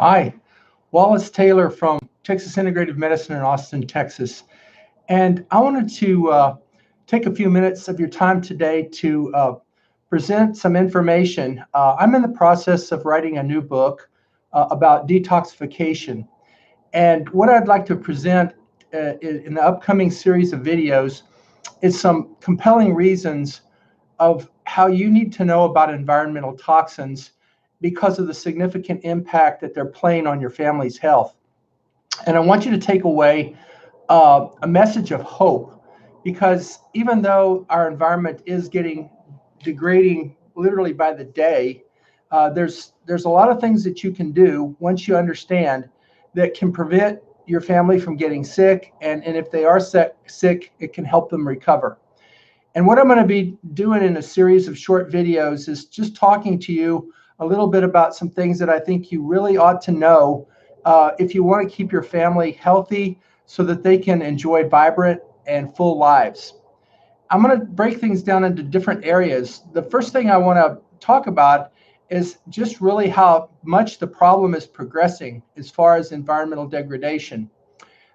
Hi, Wallace Taylor from Texas Integrative Medicine in Austin, Texas. And I wanted to take a few minutes of your time today to present some information. I'm in the process of writing a new book about detoxification. And what I'd like to present in the upcoming series of videos is some compelling reasons of how you need to know about environmental toxins because of the significant impact that they're playing on your family's health. And I want you to take away a message of hope, because even though our environment is degrading literally by the day, there's a lot of things that you can do once you understand that can prevent your family from getting sick, and if they are sick, it can help them recover. And what I'm going to be doing in a series of short videos is just talking to you a little bit about some things that I think you really ought to know if you want to keep your family healthy so that they can enjoy vibrant and full lives. I'm going to break things down into different areas. The first thing I want to talk about is just really how much the problem is progressing as far as environmental degradation.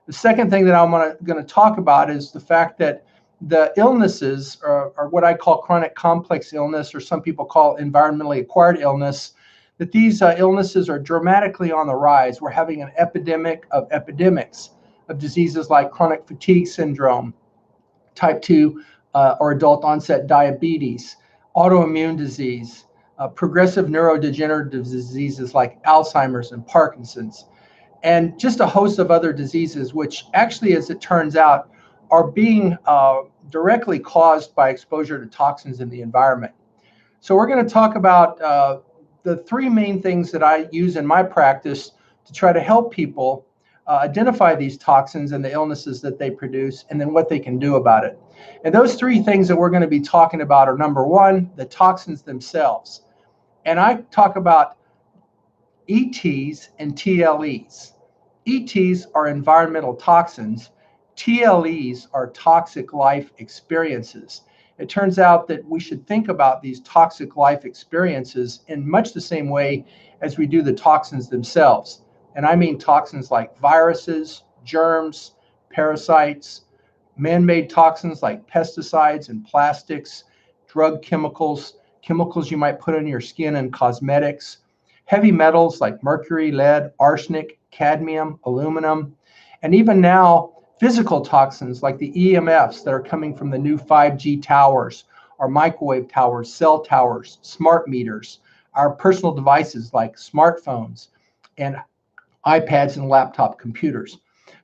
The second thing that I'm going to talk about is the fact that the illnesses are what I call chronic complex illness, or some people call environmentally acquired illness, that these illnesses are dramatically on the rise. We're having an epidemic of epidemics of diseases like chronic fatigue syndrome, type 2 or adult onset diabetes, autoimmune disease, progressive neurodegenerative diseases like Alzheimer's and Parkinson's, and just a host of other diseases, which actually, as it turns out, are being directly caused by exposure to toxins in the environment. So we're going to talk about the three main things that I use in my practice to try to help people identify these toxins and the illnesses that they produce, and then what they can do about it. And those three things that we're going to be talking about are, number one, the toxins themselves. And I talk about ETs and TLEs. ETs are environmental toxins. TLEs are toxic life experiences. It turns out that we should think about these toxic life experiences in much the same way as we do the toxins themselves. And I mean toxins like viruses, germs, parasites, man-made toxins like pesticides and plastics, drug chemicals, chemicals you might put on your skin and cosmetics, heavy metals like mercury, lead, arsenic, cadmium, aluminum, and even now, physical toxins like the EMFs that are coming from the new 5G towers, our microwave towers, cell towers, smart meters, our personal devices like smartphones and iPads and laptop computers.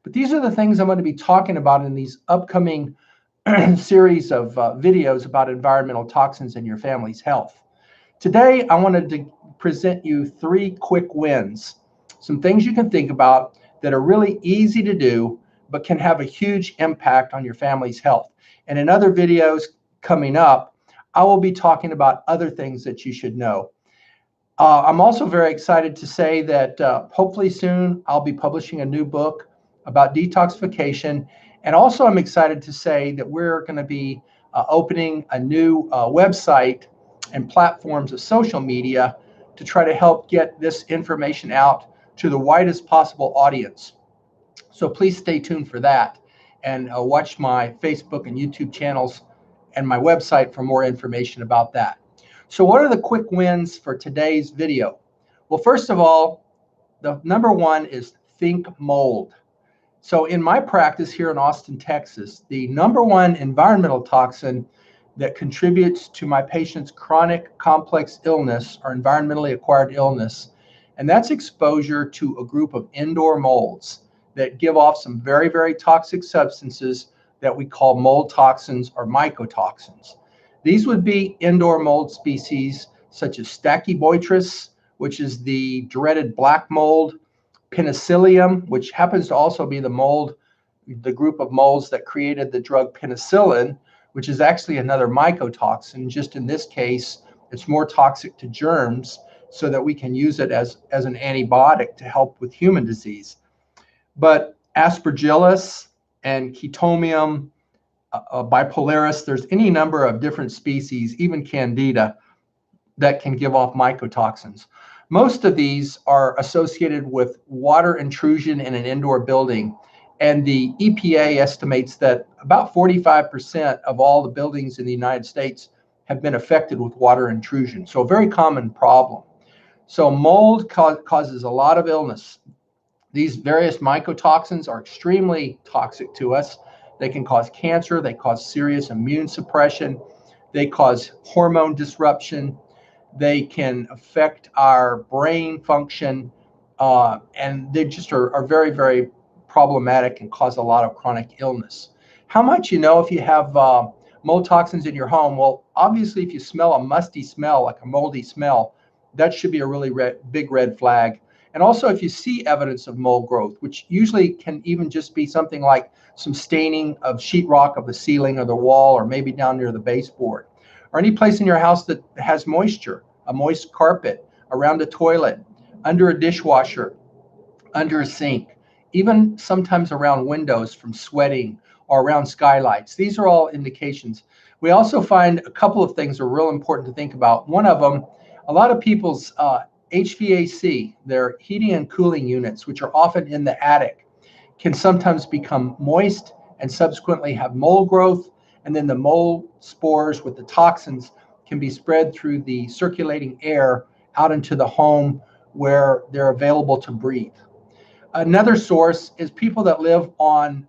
But these are the things I'm going to be talking about in these upcoming series of videos about environmental toxins in your family's health. Today, I wanted to present you three quick wins, some things you can think about that are really easy to do, but can have a huge impact on your family's health. And in other videos coming up, I will be talking about other things that you should know. I'm also very excited to say that hopefully soon I'll be publishing a new book about detoxification. And also I'm excited to say that we're going to be opening a new website and platforms of social media to try to help get this information out to the widest possible audience. So please stay tuned for that, and watch my Facebook and YouTube channels and my website for more information about that. So what are the quick wins for today's video? Well, first of all, the number one is think mold. So in my practice here in Austin, Texas, the number one environmental toxin that contributes to my patients' chronic complex illness or environmentally acquired illness, and that's exposure to a group of indoor molds that give off some very, very toxic substances that we call mold toxins or mycotoxins. These would be indoor mold species such as Stachybotrys, which is the dreaded black mold, Penicillium, which happens to also be the group of molds that created the drug penicillin, which is actually another mycotoxin. Just in this case, it's more toxic to germs, so that we can use it as an antibiotic to help with human disease. But Aspergillus and Chaetomium, bipolaris, there's any number of different species, even Candida, that can give off mycotoxins. Most of these are associated with water intrusion in an indoor building. And the EPA estimates that about 45% of all the buildings in the United States have been affected with water intrusion. So a very common problem. So mold causes a lot of illness. These various mycotoxins are extremely toxic to us. They can cause cancer, they cause serious immune suppression, they cause hormone disruption, they can affect our brain function, and they just are very, very problematic and cause a lot of chronic illness. How much you know if you have mold toxins in your home? Well, obviously, if you smell a musty smell, like a moldy smell, that should be a really big red flag. And also, if you see evidence of mold growth, which usually can even just be something like some staining of sheetrock of the ceiling or the wall, or maybe down near the baseboard, or any place in your house that has moisture, a moist carpet, around a toilet, under a dishwasher, under a sink, even sometimes around windows from sweating or around skylights. These are all indications. We also find a couple of things are real important to think about. One of them, a lot of people's HVAC, their heating and cooling units, which are often in the attic, can sometimes become moist and subsequently have mold growth. And then the mold spores with the toxins can be spread through the circulating air out into the home where they're available to breathe. Another source is people that live on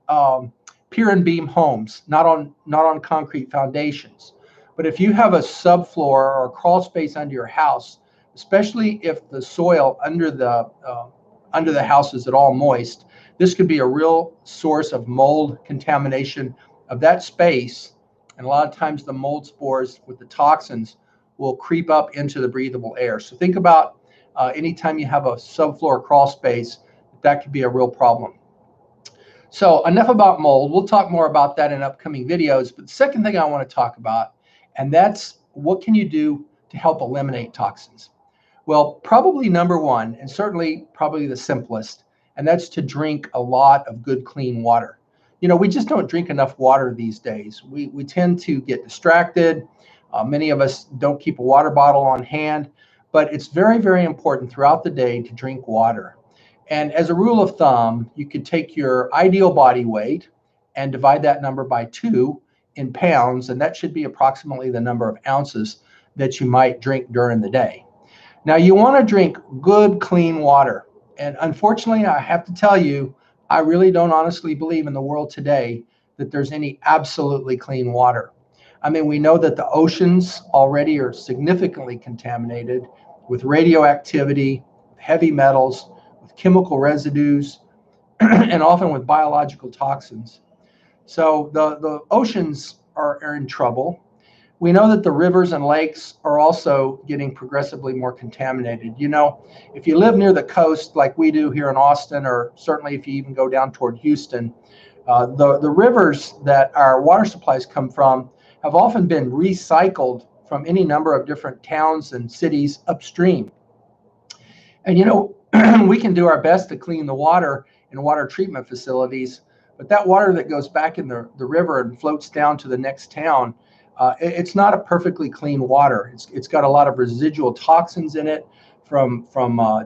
pier and beam homes, not on concrete foundations. But if you have a subfloor or a crawl space under your house, especially if the soil under the house is at all moist, this could be a real source of mold contamination of that space. And a lot of times the mold spores with the toxins will creep up into the breathable air. So think about anytime you have a subfloor crawl space, that could be a real problem. So enough about mold. We'll talk more about that in upcoming videos. But the second thing I want to talk about, and that's what can you do to help eliminate toxins? Well, probably number one, and certainly probably the simplest, and that's to drink a lot of good, clean water. You know, we just don't drink enough water these days. We tend to get distracted. Many of us don't keep a water bottle on hand, but it's very, very important throughout the day to drink water. And as a rule of thumb, you could take your ideal body weight and divide that number by 2 in pounds, and that should be approximately the number of ounces that you might drink during the day. Now, you want to drink good, clean water. And unfortunately, I have to tell you, I really don't honestly believe in the world today that there's any absolutely clean water. I mean, we know that the oceans already are significantly contaminated with radioactivity, heavy metals, with chemical residues, and often with biological toxins. So the oceans are in trouble. We know that the rivers and lakes are also getting progressively more contaminated. You know, if you live near the coast like we do here in Austin, or certainly if you even go down toward Houston, the rivers that our water supplies come from have often been recycled from any number of different towns and cities upstream. And you know, we can do our best to clean the water in water treatment facilities, but that water that goes back in the river and floats down to the next town, it's not a perfectly clean water. It's got a lot of residual toxins in it from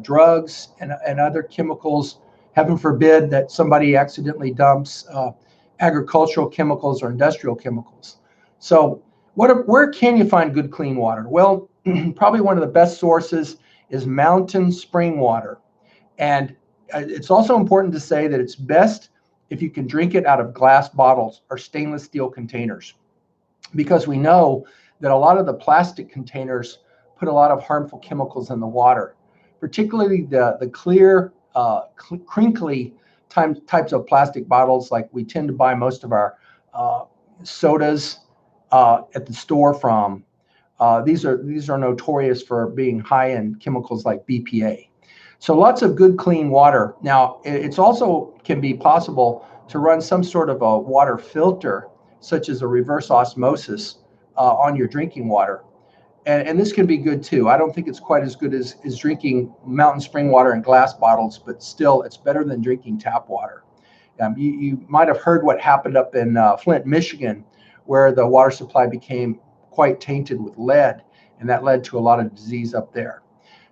drugs and other chemicals. Heaven forbid that somebody accidentally dumps agricultural chemicals or industrial chemicals. So where can you find good clean water? Well, probably one of the best sources is mountain spring water. And it's also important to say that it's best if you can drink it out of glass bottles or stainless steel containers, because we know that a lot of the plastic containers put a lot of harmful chemicals in the water, particularly the clear, crinkly types of plastic bottles like we tend to buy most of our sodas at the store from. These are notorious for being high in chemicals like BPA. So lots of good clean water. Now, it's also can be possible to run some sort of a water filter, such as a reverse osmosis, on your drinking water. And this can be good too. I don't think it's quite as good as drinking mountain spring water in glass bottles, but still it's better than drinking tap water. You might have heard what happened up in Flint, Michigan, where the water supply became quite tainted with lead, and that led to a lot of disease up there.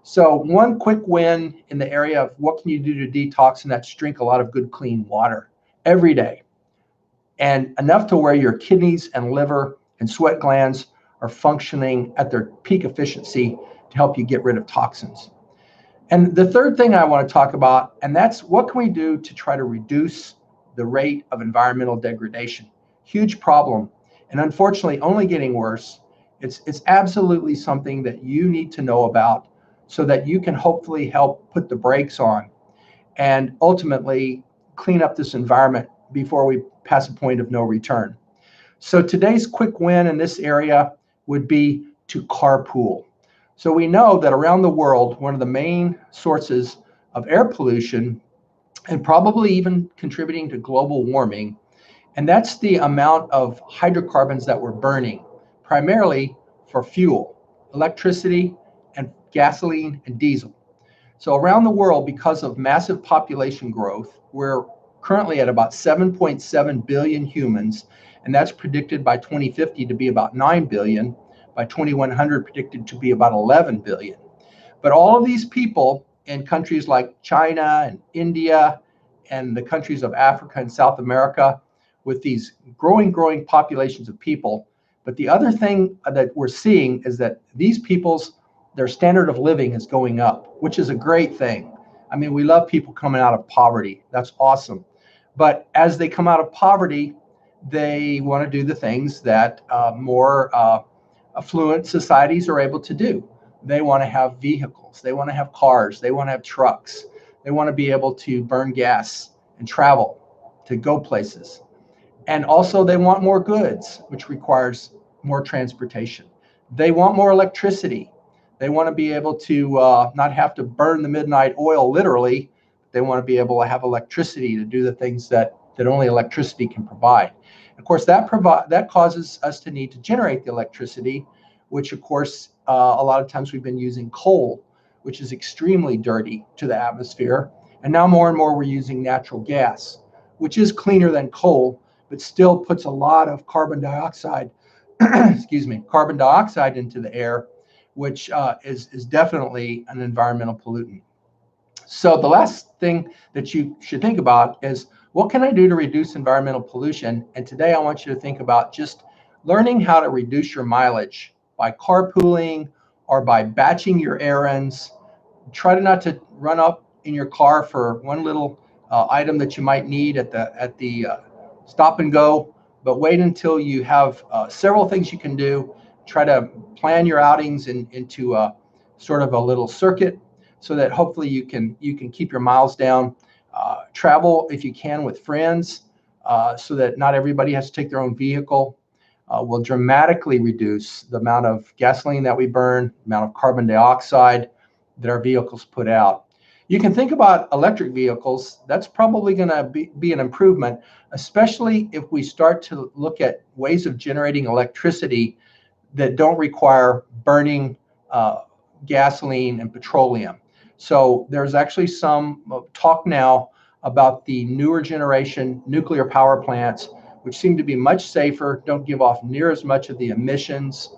So one quick win in the area of what can you do to detox, and that's drink a lot of good, clean water every day. And enough to where your kidneys and liver and sweat glands are functioning at their peak efficiency to help you get rid of toxins. And the third thing I want to talk about, and that's what can we do to try to reduce the rate of environmental degradation? Huge problem, and unfortunately only getting worse. It's absolutely something that you need to know about so that you can hopefully help put the brakes on and ultimately clean up this environment before we pass a point of no return. So today's quick win in this area would be to carpool. So we know that around the world, one of the main sources of air pollution, and probably even contributing to global warming, and that's the amount of hydrocarbons that we're burning, primarily for fuel, electricity, and gasoline and diesel. So around the world, because of massive population growth, we're currently at about 7.7 billion humans, and that's predicted by 2050 to be about 9 billion, by 2100 predicted to be about 11 billion. But all of these people in countries like China and India and the countries of Africa and South America, with these growing populations of people. But the other thing that we're seeing is that these their standard of living is going up, which is a great thing. I mean, we love people coming out of poverty. That's awesome. But as they come out of poverty, they want to do the things that more affluent societies are able to do. They want to have vehicles. They want to have cars. They want to have trucks. They want to be able to burn gas and travel to go places. And also they want more goods, which requires more transportation. They want more electricity. They want to be able to not have to burn the midnight oil literally. They want to be able to have electricity to do the things that only electricity can provide. Of course, that causes us to need to generate the electricity, which of course, a lot of times we've been using coal, which is extremely dirty to the atmosphere. And now more and more we're using natural gas, which is cleaner than coal, but still puts a lot of carbon dioxide, carbon dioxide into the air, which is definitely an environmental pollutant. So the last thing that you should think about is, what can I do to reduce environmental pollution? And today I want you to think about just learning how to reduce your mileage by carpooling or by batching your errands. Try to not to run up in your car for one little item that you might need at the stop and go, but wait until you have several things you can do. Try to plan your outings into sort of a little circuit so that hopefully you can keep your miles down. Travel if you can with friends so that not everybody has to take their own vehicle. Will dramatically reduce the amount of gasoline that we burn, the amount of carbon dioxide that our vehicles put out. You can think about electric vehicles. That's probably going to be an improvement, especially if we start to look at ways of generating electricity that don't require burning gasoline and petroleum. So there's actually some talk now about the newer generation nuclear power plants, which seem to be much safer, don't give off near as much of the emissions.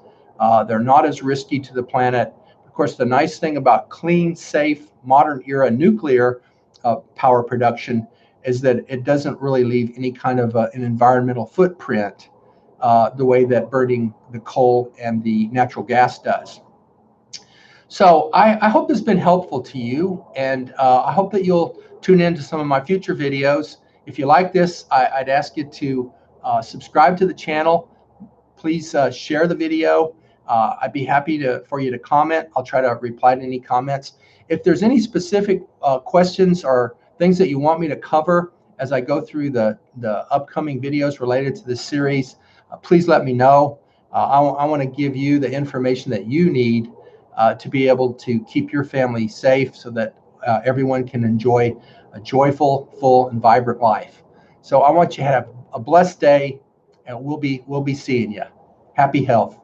They're not as risky to the planet. Of course, the nice thing about clean, safe, modern era nuclear power production is that it doesn't really leave any kind of an environmental footprint the way that burning the coal and the natural gas does. So I hope this has been helpful to you, and I hope that you'll tune in to some of my future videos. If you like this, I'd ask you to subscribe to the channel. Please share the video. I'd be happy for you to comment. I'll try to reply to any comments. If there's any specific questions or things that you want me to cover as I go through the upcoming videos related to this series, please let me know. I want to give you the information that you need to be able to keep your family safe so that everyone can enjoy a joyful, full, and vibrant life. So I want you to have a blessed day, and we'll be seeing you. Happy health.